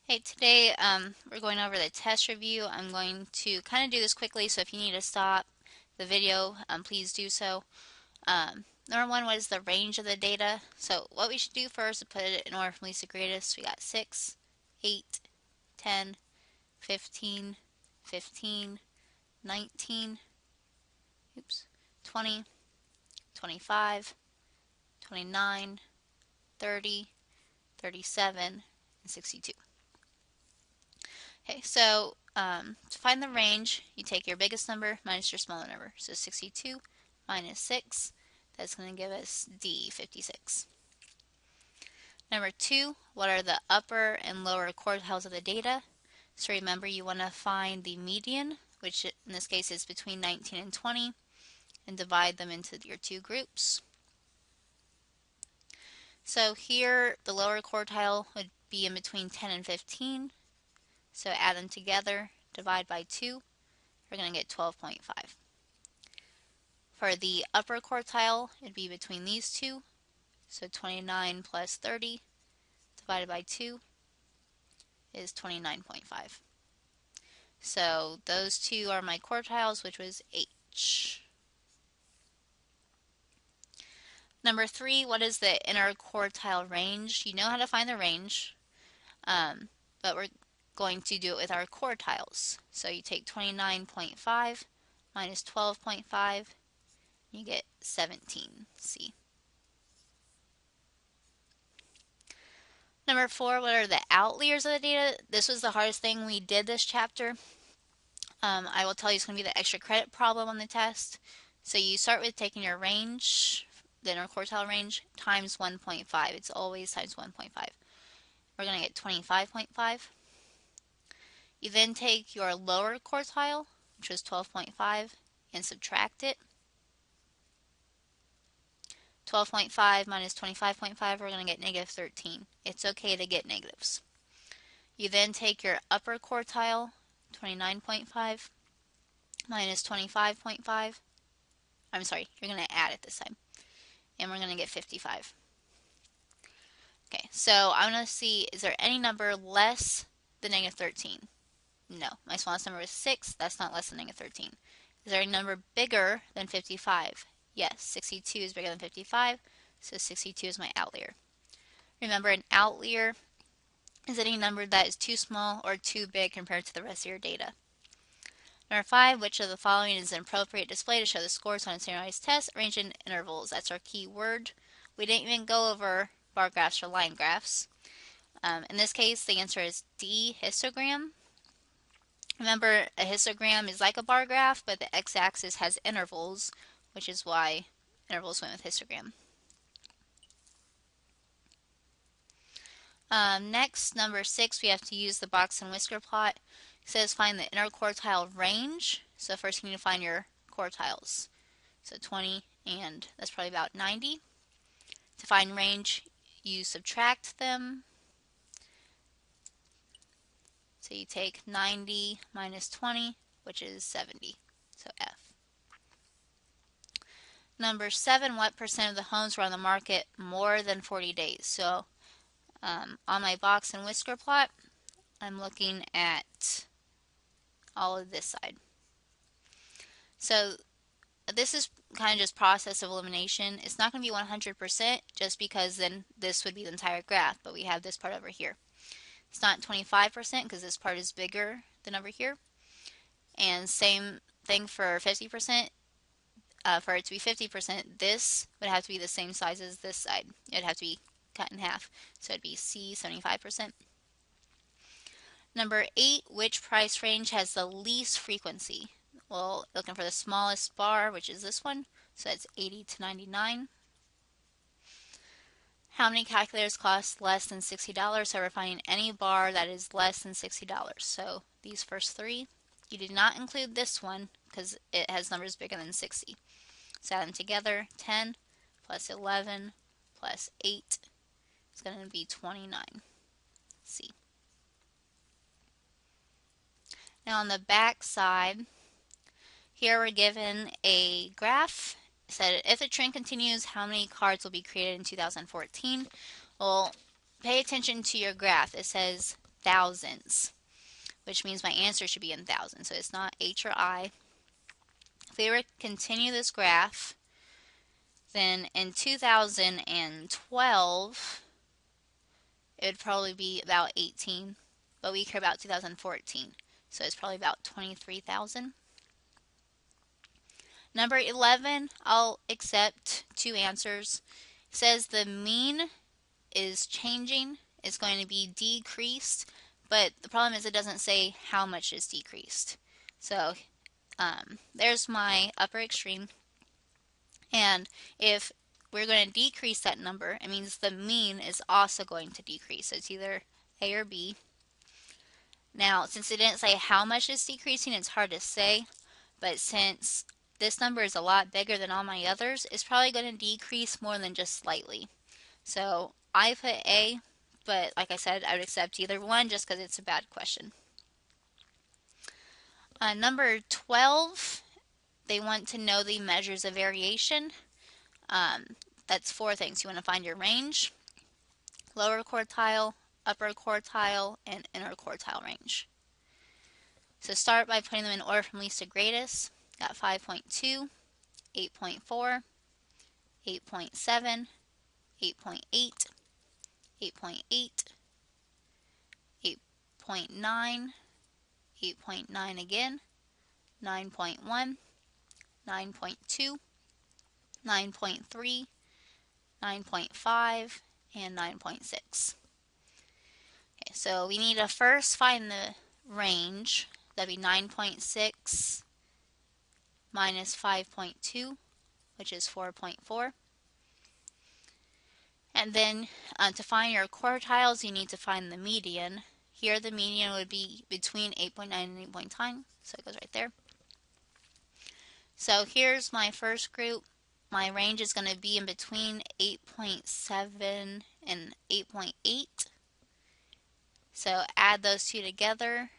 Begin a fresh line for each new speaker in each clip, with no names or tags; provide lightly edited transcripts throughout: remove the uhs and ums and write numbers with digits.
Hey, today we're going over the test review. I'm going to kind of do this quickly, so if you need to stop the video, please do so. Number one, what is the range of the data? So what we should do first is put it in order from least to greatest. We got 6, 8, 10, 15, 15, 19, oops, 20, 25, 29, 30, 37, and 62. Okay, so to find the range, you take your biggest number minus your smaller number. So 62 minus 6, that's going to give us D, 56. Number 2, what are the upper and lower quartiles of the data? So remember, you want to find the median, which in this case is between 19 and 20, and divide them into your two groups. So here, the lower quartile would be in between 10 and 15. So add them together, divide by 2, we're going to get 12.5. For the upper quartile, it'd be between these two. So 29 plus 30 divided by 2 is 29.5. So those two are my quartiles, which was H. Number 3, what is the inner quartile range? You know how to find the range, but we're going to do it with our quartiles. So you take 29.5 minus 12.5, you get 17C. Number 4, what are the outliers of the data? This was the hardest thing we did this chapter. I will tell you it's going to be the extra credit problem on the test. So you start with taking your range, the inner quartile range, times 1.5. It's always times 1.5. We're going to get 25.5. You then take your lower quartile, which was 12.5, and subtract it. 12.5 minus 25.5, we're going to get negative 13. It's okay to get negatives. You then take your upper quartile, 29.5, minus 25.5. I'm sorry, you're going to add it this time. And we're going to get 55. Okay, so I'm going to see, is there any number less than negative 13? No. My smallest number is 6. That's not less than negative 13. Is there a number bigger than 55? Yes, 62 is bigger than 55, so 62 is my outlier. Remember, an outlier is any number that is too small or too big compared to the rest of your data. Number 5, which of the following is an appropriate display to show the scores on a standardized test arranged in intervals? That's our key word. We didn't even go over bar graphs or line graphs. In this case, the answer is D, histogram. Remember, a histogram is like a bar graph, but the x-axis has intervals, which is why intervals went with histogram. Next, number 6, we have to use the box and whisker plot. It says find the inner quartile range. So first you need to find your quartiles. So 20 and that's probably about 90. To find range, you subtract them. So you take 90 minus 20, which is 70. So F. Number 7, what percent of the homes were on the market more than 40 days? So on my box and whisker plot, I'm looking at all of this side. So this is kind of just process of elimination. It's not going to be 100% just because then this would be the entire graph, but we have this part over here. It's not 25% because this part is bigger than over here. And same thing for 50%. For it to be 50%, this would have to be the same size as this side. It would have to be cut in half. So it'd be C, 75%. Number 8, which price range has the least frequency? Well, looking for the smallest bar, which is this one. So that's 80 to 99. How many calculators cost less than $60? So we're finding any bar that is less than $60. So these first 3. You did not include this one because it has numbers bigger than 60. So add them together. 10 plus 11 plus 8 is going to be 29. C. Now on the back side, here we're given a graph. It said if the trend continues, how many cards will be created in 2014? Well, pay attention to your graph. It says thousandths, which means my answer should be in thousands. So it's not H or I. If we were to continue this graph, then in 2012, it would probably be about 18, but we care about 2014, so it's probably about 23,000. Number 11, I'll accept two answers. It says the mean is changing. It's going to be decreased, but the problem is it doesn't say how much is decreased. So there's my upper extreme, and if we're going to decrease that number, it means the mean is also going to decrease. So it's either A or B. Now, since it didn't say how much is decreasing, it's hard to say, but since this number is a lot bigger than all my others, it's probably going to decrease more than just slightly. So I put A, but like I said, I would accept either one just because it's a bad question. Number 12, they want to know the measures of variation. That's four things. You want to find your range, lower quartile, upper quartile, and inner quartile range. So start by putting them in order from least to greatest. Got 5.2, 8.4, 8.7, 8.8, 8.8, 8.9, 8.9 again, 9.1, 9.2, 9.3, 9.5, and 9.6. Okay, so we need to first find the range. That'd be 9.6 minus 5.2, which is 4.4. And then to find your quartiles, you need to find the median. Here the median would be between 8.9 and 8.9, so it goes right there. So here's my first group. My range is going to be in between 8.7 and 8.8. So add those two together,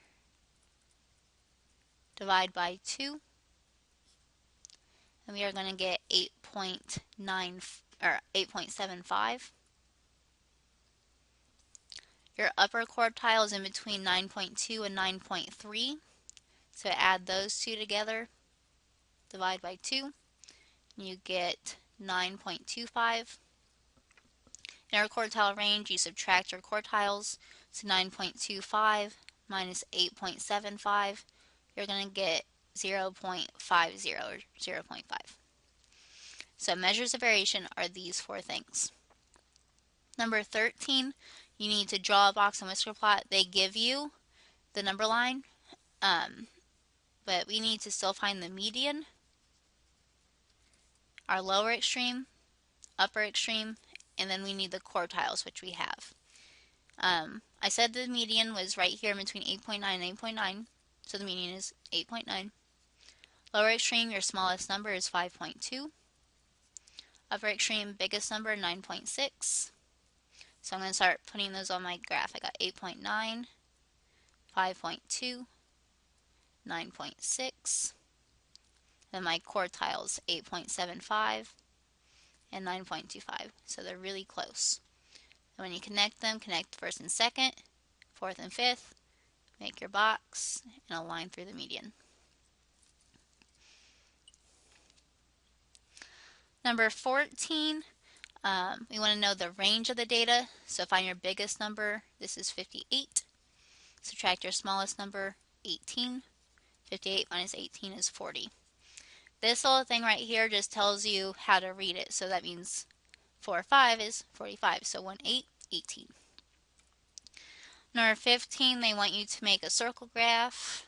divide by 2, and we are going to get 8.75. Your upper quartile is in between 9.2 and 9.3. So add those two together, divide by 2, and you get 9.25. In our quartile range, you subtract your quartiles. So 9.25 minus 8.75, you're going to get 0.50 or 0.5. So measures of variation are these four things. Number 13, you need to draw a box and whisker plot. They give you the number line, but we need to still find the median, our lower extreme, upper extreme, and then we need the quartiles, which we have. I said the median was right here between 8.9 and 8.9, so the median is 8.9. Lower extreme, your smallest number is 5.2. Upper extreme, biggest number, 9.6. So I'm going to start putting those on my graph. I got 8.9, 5.2, 9.6. Then my quartiles, 8.75 and 9.25. So they're really close. And when you connect them, connect first and second, fourth and fifth, make your box, and a line through the median. Number 14, we want to know the range of the data. So find your biggest number. This is 58. Subtract your smallest number, 18. 58 minus 18 is 40. This little thing right here just tells you how to read it. So that means 4 or 5 is 45. So 1, 8, 18. Number 15, they want you to make a circle graph.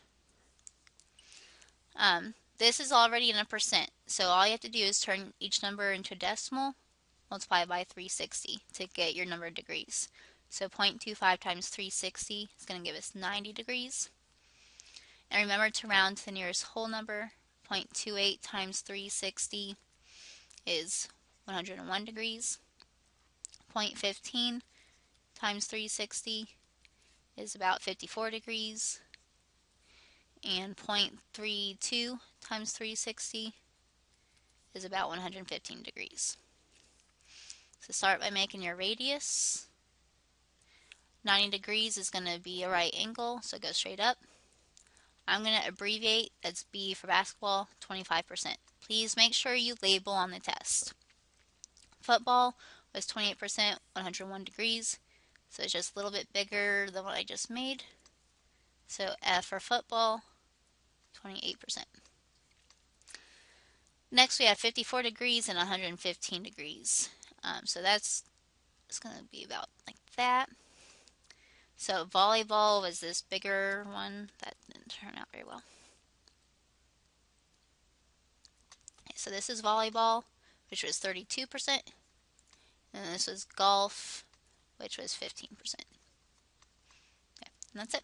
This is already in a percent, so all you have to do is turn each number into a decimal, multiply it by 360 to get your number of degrees. So 0.25 times 360 is going to give us 90 degrees. And remember to round to the nearest whole number. 0.28 times 360 is 101 degrees. 0.15 times 360 is about 54 degrees. And 0.32 times 360 is about 115 degrees. So start by making your radius. 90 degrees is going to be a right angle, so go straight up. I'm going to abbreviate, that's B for basketball, 25%. Please make sure you label on the test. Football was 28%, 101 degrees, so it's just a little bit bigger than what I just made. So F for football, 28%. Next we have 54 degrees and 115 degrees. So that's going to be about like that. So volleyball was this bigger one. That didn't turn out very well. Okay, so this is volleyball, which was 32%. And this was golf, which was 15%. Okay, and that's it.